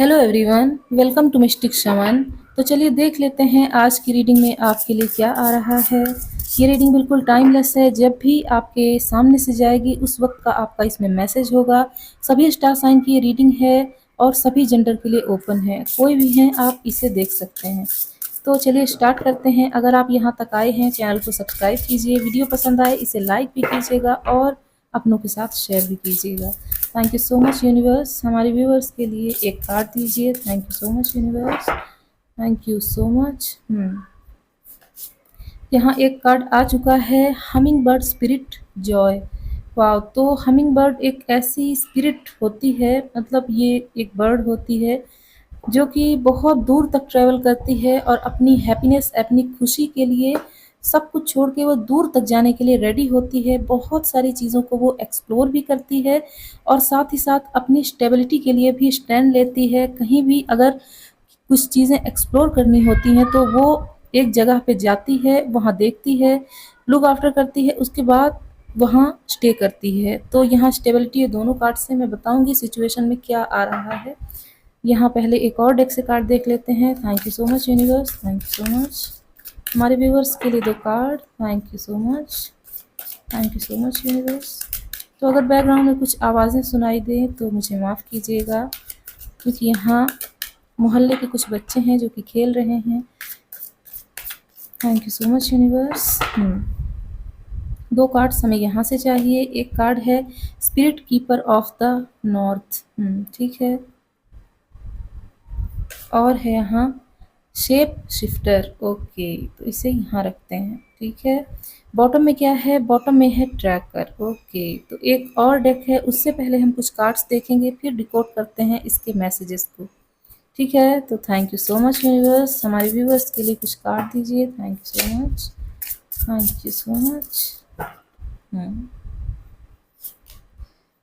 Hello everyone, welcome to Mystic Shaman. तो चलिए देख लेते हैं आज की रीडिंग में आपके लिए क्या आ रहा है। ये रीडिंग बिल्कुल टाइमलेस है, जब भी आपके सामने से जाएगी उस वक्त का आपका इसमें मैसेज होगा। सभी स्टार साइन की ये रीडिंग है और सभी जेंडर के लिए ओपन है, कोई भी हैं आप इसे देख सकते हैं। तो चलिए स्टार्ट करते हैं। अगर आप यहाँ तक आए हैं चैनल को सब्सक्राइब कीजिए, वीडियो पसंद आए इसे लाइक भी कीजिएगा और अपनों के साथ शेयर भी कीजिएगा। Thank you so much universe. हमारे व्यूअर्स के लिए एक कार्ड दीजिए। Thank you so much universe, thank you so much. यहाँ एक कार्ड आ चुका है, हमिंग बर्ड स्पिरिट जॉय। वाह, तो हमिंग बर्ड एक ऐसी स्पिरिट होती है, मतलब ये एक बर्ड होती है जो कि बहुत दूर तक ट्रैवल करती है और अपनी हैप्पीनेस, अपनी खुशी के लिए सब कुछ छोड़ के वो दूर तक जाने के लिए रेडी होती है। बहुत सारी चीज़ों को वो एक्सप्लोर भी करती है और साथ ही साथ अपनी स्टेबिलिटी के लिए भी स्टैंड लेती है। कहीं भी अगर कुछ चीज़ें एक्सप्लोर करनी होती हैं तो वो एक जगह पे जाती है, वहाँ देखती है, लुक आफ्टर करती है, उसके बाद वहाँ स्टे करती है। तो यहाँ स्टेबिलिटी ये दोनों कार्ड से मैं बताऊंगी सिचुएशन में क्या आ रहा है। यहाँ पहले एक और डेक से कार्ड देख लेते हैं। Thank you so much universe, thank you so much. हमारे व्यूवर्स के लिए दो card. Thank you so much, thank you so much universe. तो अगर बैकग्राउंड में कुछ आवाज़ें सुनाई दें तो मुझे माफ़ कीजिएगा, क्योंकि यहाँ मोहल्ले के कुछ बच्चे हैं जो कि खेल रहे हैं। Thank you so much universe. दो कार्ड्स हमें यहाँ से चाहिए। एक कार्ड है spirit keeper of the north, ठीक है, और है यहाँ शेप शिफ्टर। ओके, तो इसे यहाँ रखते हैं, ठीक है। बॉटम में क्या है? बॉटम में है ट्रैकर। ओके, तो एक और डेक है, उससे पहले हम कुछ कार्ड्स देखेंगे फिर डिकोड करते हैं इसके मैसेजेस को, ठीक है। तो thank you so much universe. हमारे व्यूवर्स के लिए कुछ कार्ड दीजिए। Thank you so much, thank you so much.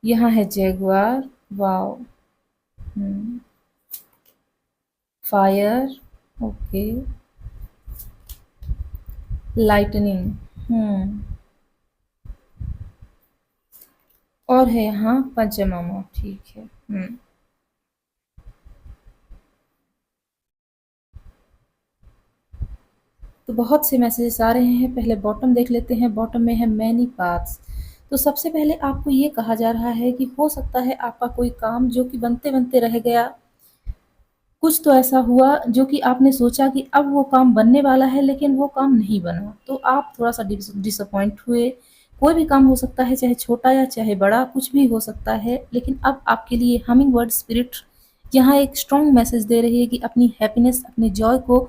यहाँ है Jaguar. Wow. Fire. Okay. Lightning. और है यहाँ पंचमामा, ठीक है। तो बहुत से मैसेजेस आ रहे हैं। पहले बॉटम देख लेते हैं। बॉटम में है मैनी पाथ्स। तो सबसे पहले आपको ये कहा जा रहा है कि हो सकता है आपका कोई काम जो कि बनते बनते रह गया, कुछ तो ऐसा हुआ जो कि आपने सोचा कि अब वो काम बनने वाला है लेकिन वो काम नहीं बना, तो आप थोड़ा सा डिसअपॉइंट हुए। कोई भी काम हो सकता है, चाहे छोटा या चाहे बड़ा, कुछ भी हो सकता है। लेकिन अब आपके लिए हमिंग बर्ड स्पिरिट यहाँ एक स्ट्रॉन्ग मैसेज दे रही है कि अपनी हैप्पीनेस, अपने जॉय को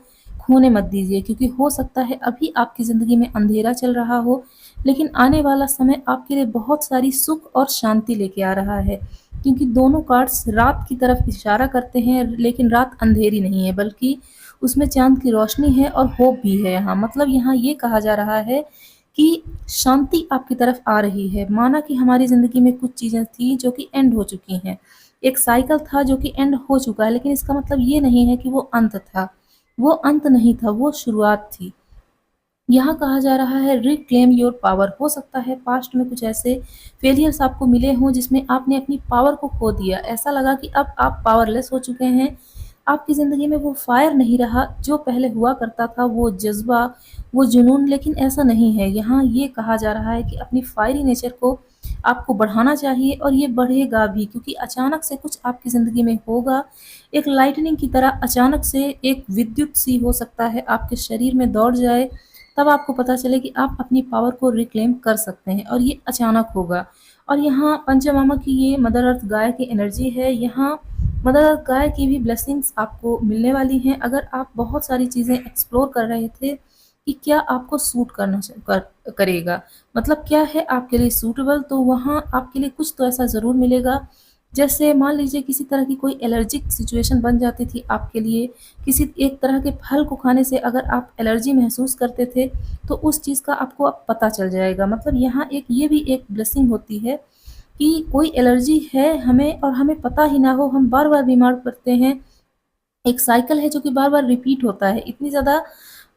खोने मत दीजिए, क्योंकि हो सकता है अभी आपकी ज़िंदगी में अंधेरा चल रहा हो, लेकिन आने वाला समय आपके लिए बहुत सारी सुख और शांति लेके आ रहा है। क्योंकि दोनों कार्ड्स रात की तरफ इशारा करते हैं, लेकिन रात अंधेरी नहीं है बल्कि उसमें चांद की रोशनी है और होप भी है। यहाँ मतलब यहाँ ये कहा जा रहा है कि शांति आपकी तरफ आ रही है। माना कि हमारी ज़िंदगी में कुछ चीज़ें थी जो कि एंड हो चुकी हैं, एक साइकिल था जो कि एंड हो चुका है, लेकिन इसका मतलब ये नहीं है कि वो अंत था। वो अंत नहीं था, वो शुरुआत थी। यहाँ कहा जा रहा है रिक्लेम योर पावर। हो सकता है पास्ट में कुछ ऐसे फेलियर्स आपको मिले हों जिसमें आपने अपनी पावर को खो दिया। ऐसा लगा कि अब आप पावरलेस हो चुके हैं। आपकी ज़िंदगी में वो फायर नहीं रहा जो पहले हुआ करता था, वो जज्बा, वो जुनून। लेकिन ऐसा नहीं है। यहाँ ये कहा जा रहा है कि अपनी फायरी नेचर को आपको बढ़ाना चाहिए और ये बढ़ेगा भी, क्योंकि अचानक से कुछ आपकी ज़िंदगी में होगा। एक लाइटनिंग की तरह अचानक से एक विद्युत सी हो सकता है आपके शरीर में दौड़ जाए, तब आपको पता चले कि आप अपनी पावर को रिक्लेम कर सकते हैं, और ये अचानक होगा। और यहाँ पंचमामा की ये मदर अर्थ गाय की एनर्जी है। यहाँ मदर अर्थ गाय की भी ब्लेसिंग्स आपको मिलने वाली हैं। अगर आप बहुत सारी चीज़ें एक्सप्लोर कर रहे थे कि क्या आपको सूट करेगा, मतलब क्या है आपके लिए सूटेबल, तो वहाँ आपके लिए कुछ तो ऐसा ज़रूर मिलेगा। जैसे मान लीजिए किसी तरह की कोई एलर्जिक सिचुएशन बन जाती थी आपके लिए, किसी एक तरह के फल को खाने से अगर आप एलर्जी महसूस करते थे, तो उस चीज़ का आपको अब पता चल जाएगा। मतलब यहाँ एक ये भी एक ब्लेसिंग होती है कि कोई एलर्जी है हमें और हमें पता ही ना हो, हम बार-बार बीमार पड़ते हैं। एक साइकिल है जो कि बार-बार रिपीट होता है। इतनी ज़्यादा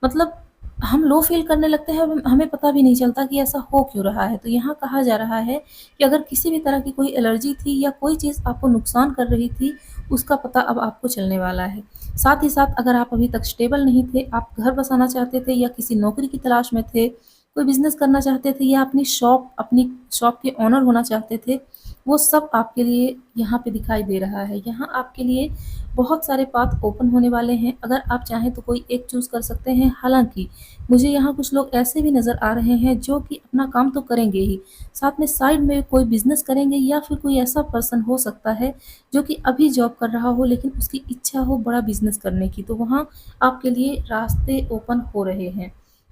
मतलब हम लो फ़ील करने लगते हैं और हमें पता भी नहीं चलता कि ऐसा हो क्यों रहा है। तो यहाँ कहा जा रहा है कि अगर किसी भी तरह की कोई एलर्जी थी या कोई चीज़ आपको नुकसान कर रही थी, उसका पता अब आपको चलने वाला है। साथ ही साथ अगर आप अभी तक स्टेबल नहीं थे, आप घर बसाना चाहते थे या किसी नौकरी की तलाश में थे, कोई बिज़नेस करना चाहते थे या अपनी शॉप के ओनर होना चाहते थे, वो सब आपके लिए यहाँ पे दिखाई दे रहा है। यहाँ आपके लिए बहुत सारे पाथ ओपन होने वाले हैं। अगर आप चाहें तो कोई एक चूज़ कर सकते हैं। हालाँकि मुझे यहाँ कुछ लोग ऐसे भी नज़र आ रहे हैं जो कि अपना काम तो करेंगे ही, साथ में साइड में कोई बिज़नेस करेंगे या फिर कोई ऐसा पर्सन हो सकता है जो कि अभी जॉब कर रहा हो लेकिन उसकी इच्छा हो बड़ा बिज़नेस करने की, तो वहाँ आपके लिए रास्ते ओपन हो रहे हैं।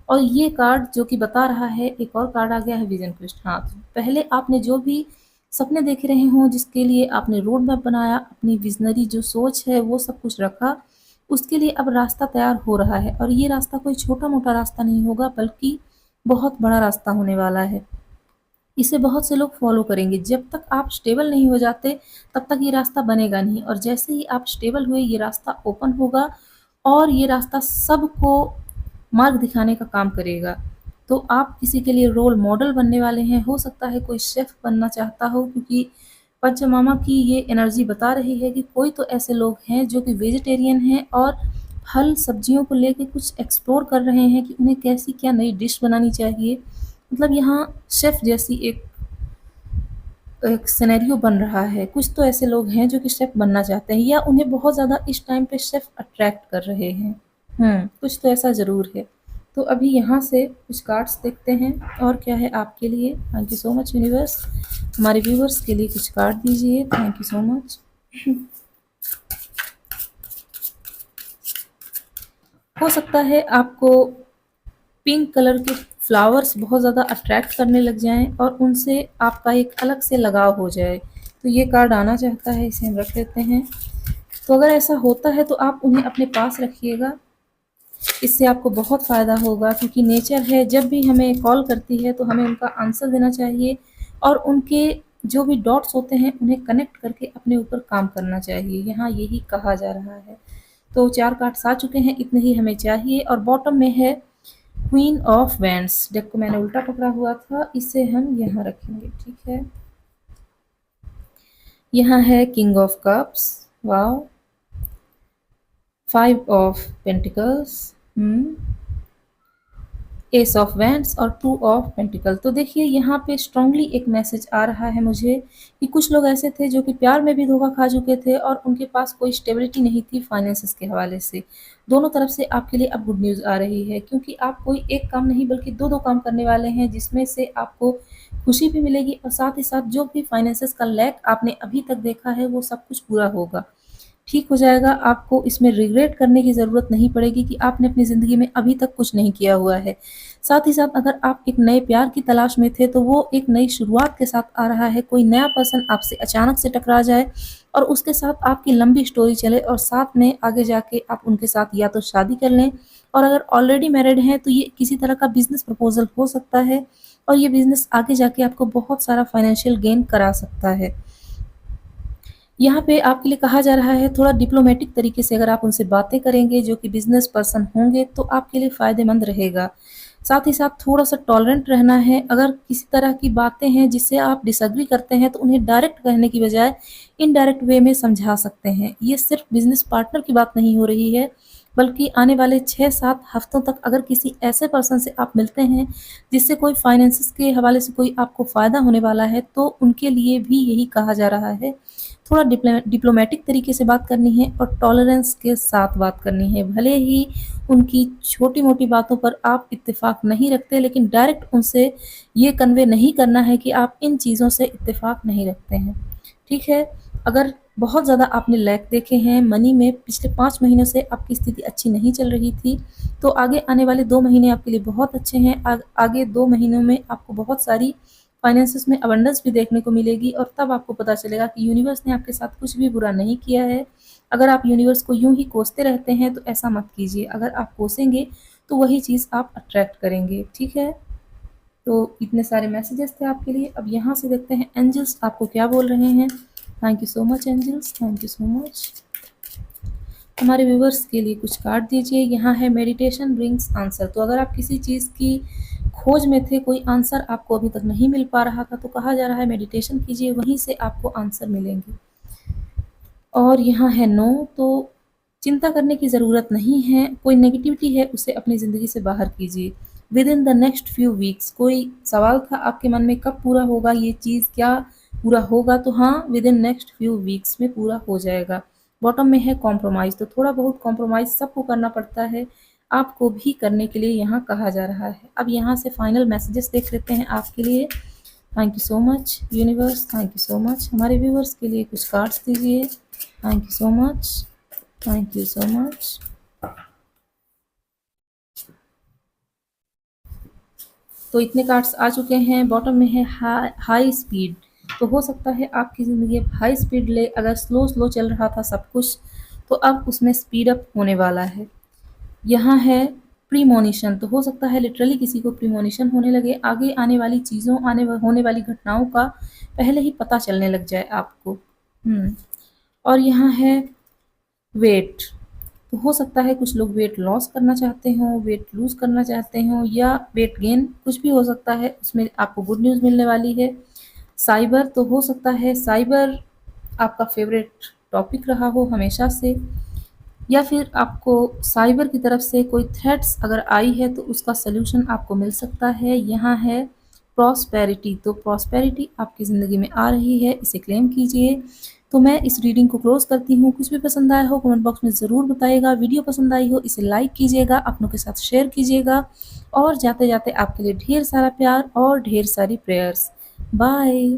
और ये कार्ड जो कि बता रहा है, एक और कार्ड आ गया है विज़न क्वेस्ट। हाँ, तो पहले आपने जो भी सपने देख रहे हों, जिसके लिए आपने रोड मैप बनाया, अपनी विज़नरी जो सोच है वो सब कुछ रखा, उसके लिए अब रास्ता तैयार हो रहा है और ये रास्ता कोई छोटा-मोटा रास्ता नहीं होगा बल्कि बहुत बड़ा रास्ता होने वाला है। इसे बहुत से लोग फ़ॉलो करेंगे। जब तक आप स्टेबल नहीं हो जाते, तब तक ये रास्ता बनेगा नहीं और जैसे ही आप स्टेबल हुए, ये रास्ता ओपन होगा और ये रास्ता सबको मार्ग दिखाने का काम करेगा। तो आप किसी के लिए रोल मॉडल बनने वाले हैं। हो सकता है कोई शेफ़ बनना चाहता हो, क्योंकि पंचमामा की ये एनर्जी बता रही है कि कोई तो ऐसे लोग हैं जो कि वेजिटेरियन हैं और फल सब्जियों को लेके कुछ एक्सप्लोर कर रहे हैं कि उन्हें कैसी क्या नई डिश बनानी चाहिए। मतलब यहाँ शेफ़ जैसी एक एक सिनेरियो बन रहा है। कुछ तो ऐसे लोग हैं जो कि शेफ़ बनना चाहते हैं या उन्हें बहुत ज़्यादा इस टाइम पे शेफ़ अट्रैक्ट कर रहे हैं। कुछ तो ऐसा ज़रूर है। तो अभी यहाँ से कुछ कार्ड्स देखते हैं और क्या है आपके लिए। Thank you so much universe. हमारे व्यूअर्स के लिए कुछ कार्ड दीजिए। Thank you so much. हो सकता है आपको पिंक कलर के फ्लावर्स बहुत ज़्यादा अट्रैक्ट करने लग जाएँ और उनसे आपका एक अलग से लगाव हो जाए। तो ये कार्ड आना चाहता है, इसे हम रख लेते हैं। तो अगर ऐसा होता है तो आप उन्हें अपने पास रखिएगा। इससे आपको बहुत फ़ायदा होगा, क्योंकि नेचर है जब भी हमें कॉल करती है तो हमें उनका आंसर देना चाहिए और उनके जो भी डॉट्स होते हैं उन्हें कनेक्ट करके अपने ऊपर काम करना चाहिए। यहाँ यही कहा जा रहा है। तो 4 कार्ड्स आ चुके हैं, इतने ही हमें चाहिए और बॉटम में है क्वीन ऑफ वैंड्स। डेक को मैंने उल्टा पकड़ा हुआ था, इसे हम यहाँ रखेंगे, ठीक है। यहाँ है king of cups, wow. 5 of pentacles, S of wands और 2 ऑफ पेंटिकल। तो देखिए यहाँ पे स्ट्रांगली एक मैसेज आ रहा है मुझे कि कुछ लोग ऐसे थे जो कि प्यार में भी धोखा खा चुके थे और उनके पास कोई स्टेबिलिटी नहीं थी फाइनेंसेस के हवाले से। दोनों तरफ से आपके लिए अब गुड न्यूज़ आ रही है, क्योंकि आप कोई एक काम नहीं बल्कि 2-2 काम करने वाले हैं, जिसमें से आपको खुशी भी मिलेगी और साथ ही साथ जो भी फाइनेंसेस का लैक आपने अभी तक देखा है वो सब कुछ पूरा होगा। ठीक हो जाएगा, आपको इसमें रिग्रेट करने की ज़रूरत नहीं पड़ेगी कि आपने अपनी ज़िंदगी में अभी तक कुछ नहीं किया हुआ है। साथ ही साथ अगर आप एक नए प्यार की तलाश में थे, तो वो एक नई शुरुआत के साथ आ रहा है। कोई नया पर्सन आपसे अचानक से टकरा जाए और उसके साथ आपकी लंबी स्टोरी चले और साथ में आगे जाके आप उनके साथ या तो शादी कर लें, और अगर ऑलरेडी मैरिड हैं, तो ये किसी तरह का बिज़नेस प्रपोज़ल हो सकता है और ये बिज़नेस आगे जाके आपको बहुत सारा फाइनेंशियल गेन करा सकता है। यहाँ पे आपके लिए कहा जा रहा है थोड़ा डिप्लोमेटिक तरीके से अगर आप उनसे बातें करेंगे जो कि बिज़नेस पर्सन होंगे, तो आपके लिए फ़ायदेमंद रहेगा। साथ ही साथ थोड़ा-सा टॉलरेंट रहना है। अगर किसी तरह की बातें हैं जिससे आप डिसएग्री करते हैं, तो उन्हें डायरेक्ट कहने की बजाय इनडायरेक्ट वे में समझा सकते हैं। ये सिर्फ़ बिज़नेस पार्टनर की बात नहीं हो रही है, बल्कि आने वाले 6-7 हफ्तों तक अगर किसी ऐसे पर्सन से आप मिलते हैं, जिससे कोई फाइनेंसेस के हवाले से कोई आपको फ़ायदा होने वाला है, तो उनके लिए भी यही कहा जा रहा है। थोड़ा डिप्लोमैटिक तरीके से बात करनी है और टॉलरेंस के साथ बात करनी है। भले ही उनकी छोटी-मोटी बातों पर आप इत्तेफ़ाक नहीं रखते, लेकिन डायरेक्ट उनसे ये कन्वे नहीं करना है कि आप इन चीज़ों से इत्तेफ़ाक नहीं रखते हैं। ठीक है? अगर बहुत ज़्यादा आपने लैक देखे हैं मनी में, पिछले 5 महीनों से आपकी स्थिति अच्छी नहीं चल रही थी, तो आगे आने वाले 2 महीने आपके लिए बहुत अच्छे हैं। आगे 2 महीनों में आपको बहुत सारी फाइनेंसेस में अबंडेंस भी देखने को मिलेगी और तब आपको पता चलेगा कि यूनिवर्स ने आपके साथ कुछ भी बुरा नहीं किया है। अगर आप यूनिवर्स को यूँ ही कोसते रहते हैं, तो ऐसा मत कीजिए। अगर आप कोसेंगे, तो वही चीज़ आप अट्रैक्ट करेंगे। ठीक है? तो इतने सारे मैसेजेस थे आपके लिए। अब यहाँ से देखते हैं एंजल्स आपको क्या बोल रहे हैं। Thank you so much angels, thank you so much. हमारे व्यूवर्स के लिए कुछ कार्ड दीजिए। यहाँ है मेडिटेशन ब्रिंग्स आंसर। तो अगर आप किसी चीज़ की खोज में थे, कोई आंसर आपको अभी तक नहीं मिल पा रहा था, तो कहा जा रहा है मेडिटेशन कीजिए, वहीं से आपको आंसर मिलेंगे। और यहाँ है नो, तो चिंता करने की ज़रूरत नहीं है, कोई नेगेटिविटी है उसे अपनी ज़िंदगी से बाहर कीजिए। With in the next few weeks, कोई सवाल था आपके मन में कब पूरा होगा ये चीज़, क्या पूरा होगा, तो हाँ with in next few weeks में पूरा हो जाएगा। बॉटम में है कॉम्प्रोमाइज़, तो थोड़ा बहुत कॉम्प्रोमाइज़ सबको करना पड़ता है, आपको भी करने के लिए यहाँ कहा जा रहा है। अब यहाँ से फाइनल मैसेजेस देख लेते हैं आपके लिए। Thank you so much universe, thank you so much. हमारे व्यूवर्स के लिए कुछ कार्ड्स दीजिए। Thank you so much, thank you so much. तो इतने कार्ड्स आ चुके हैं। बॉटम में है हाई स्पीड, तो हो सकता है आपकी ज़िंदगी अब हाई स्पीड ले। अगर स्लो स्लो चल रहा था सब कुछ, तो अब उसमें स्पीड अप होने वाला है। यहाँ है प्रीमोनिशन, तो हो सकता है लिटरली किसी को प्रीमोनिशन होने लगे, आगे आने वाली चीज़ों, होने वाली घटनाओं का पहले ही पता चलने लग जाए आपको। और यहाँ है वेट, तो हो सकता है कुछ लोग वेट लॉस करना चाहते हों, वेट लूज़ करना चाहते हों, या वेट गेन, कुछ भी हो सकता है, उसमें आपको गुड न्यूज़ मिलने वाली है। साइबर, तो हो सकता है साइबर आपका फेवरेट टॉपिक रहा हो हमेशा से, या फिर आपको साइबर की तरफ से कोई थ्रेट्स अगर आई है तो उसका सल्यूशन आपको मिल सकता है। यहाँ है प्रॉस्पेरिटी, तो प्रॉस्पेरिटी आपकी ज़िंदगी में आ रही है, इसे क्लेम कीजिए। तो मैं इस रीडिंग को क्लोज़ करती हूँ। कुछ भी पसंद आया हो कमेंट बॉक्स में ज़रूर बताइएगा। वीडियो पसंद आई हो इसे लाइक कीजिएगा, अपनों के साथ शेयर कीजिएगा, और जाते-जाते आपके लिए ढेर सारा प्यार और ढेर सारी प्रेयर्स। बाय।